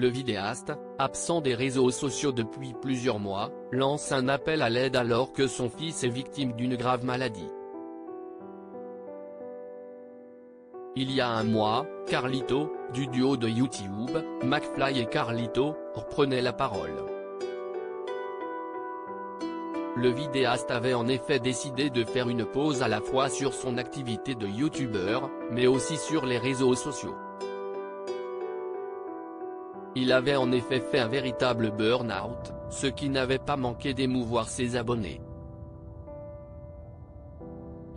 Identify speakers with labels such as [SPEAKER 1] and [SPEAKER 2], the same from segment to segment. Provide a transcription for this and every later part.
[SPEAKER 1] le vidéaste, absent des réseaux sociaux depuis plusieurs mois, lance un appel à l'aide alors que son fils est victime d'une grave maladie. Il y a un mois, Carlito, du duo de YouTube, McFly et Carlito, reprenait la parole. Le vidéaste avait en effet décidé de faire une pause à la fois sur son activité de youtubeur, mais aussi sur les réseaux sociaux. Il avait en effet fait un véritable burn-out, ce qui n'avait pas manqué d'émouvoir ses abonnés.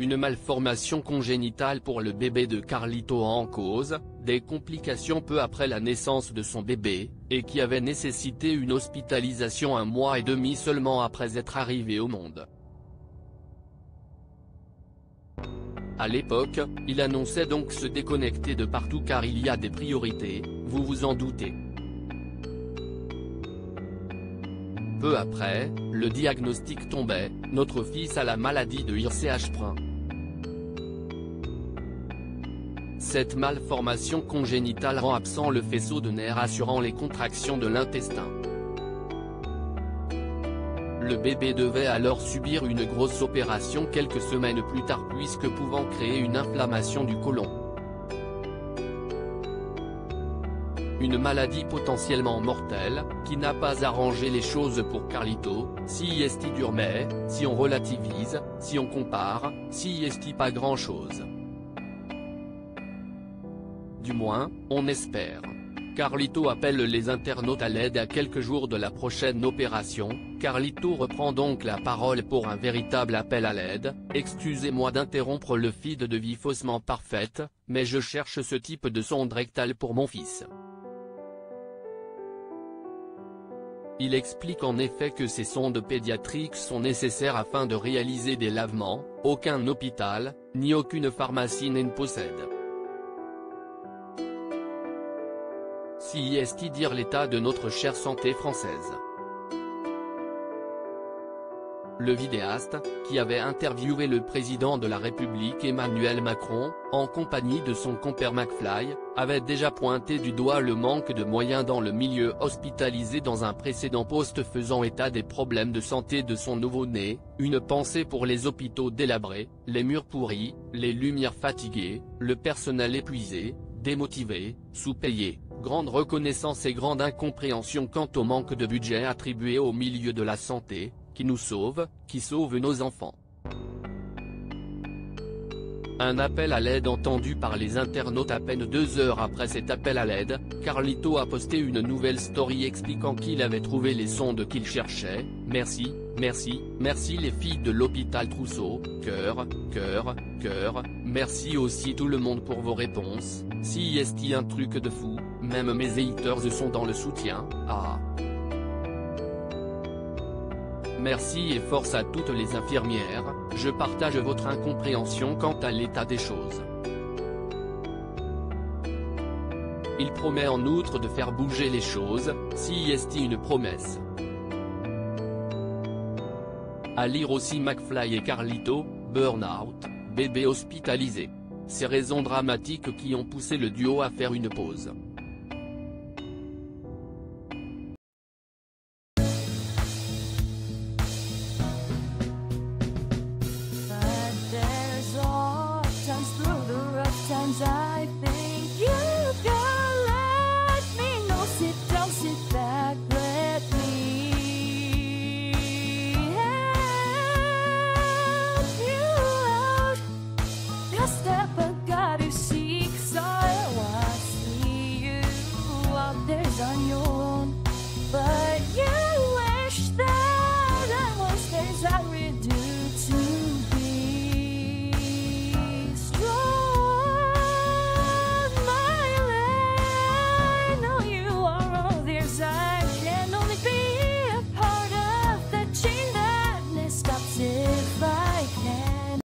[SPEAKER 1] Une malformation congénitale pour le bébé de Carlito en cause, des complications peu après la naissance de son bébé, et qui avait nécessité une hospitalisation 1 mois et demi seulement après être arrivé au monde. À l'époque, il annonçait donc se déconnecter de partout car il y a des priorités, vous vous en doutez. Peu après, le diagnostic tombait, notre fils a la maladie de Hirschsprung. Cette malformation congénitale rend absent le faisceau de nerfs assurant les contractions de l'intestin. Le bébé devait alors subir une grosse opération quelques semaines plus tard puisque pouvant créer une inflammation du côlon. Une maladie potentiellement mortelle, qui n'a pas arrangé les choses pour Carlito, si est dur mais, si on relativise, si on compare, si est pas grand chose. Du moins, on espère. Carlito appelle les internautes à l'aide à quelques jours de la prochaine opération. Carlito reprend donc la parole pour un véritable appel à l'aide. Excusez-moi d'interrompre le feed de vie faussement parfaite, mais je cherche ce type de sonde rectale pour mon fils. Il explique en effet que ces sondes pédiatriques sont nécessaires afin de réaliser des lavements, aucun hôpital, ni aucune pharmacie ne possède. Si est dire l'état de notre chère santé française. Le vidéaste, qui avait interviewé le président de la République Emmanuel Macron, en compagnie de son compère McFly, avait déjà pointé du doigt le manque de moyens dans le milieu hospitalisé dans un précédent post faisant état des problèmes de santé de son nouveau-né, une pensée pour les hôpitaux délabrés, les murs pourris, les lumières fatiguées, le personnel épuisé, démotivé, sous-payé, grande reconnaissance et grande incompréhension quant au manque de budget attribué au milieu de la santé, qui nous sauve, qui sauve nos enfants. Un appel à l'aide entendu par les internautes à peine 2 heures après cet appel à l'aide, Carlito a posté une nouvelle story expliquant qu'il avait trouvé les sondes qu'il cherchait. Merci, merci, merci les filles de l'hôpital Trousseau, cœur, cœur, cœur, merci aussi tout le monde pour vos réponses, si est un truc de fou, même mes haters sont dans le soutien, ah. Merci et force à toutes les infirmières, je partage votre incompréhension quant à l'état des choses. Il promet en outre de faire bouger les choses, si est une promesse. À lire aussi McFly et Carlito, burn-out, bébé hospitalisé. Ces raisons dramatiques qui ont poussé le duo à faire une pause.
[SPEAKER 2] I think you can let me know. Sit down, sit back, let me help you out. Just step back, you seek, so I see you out there's on your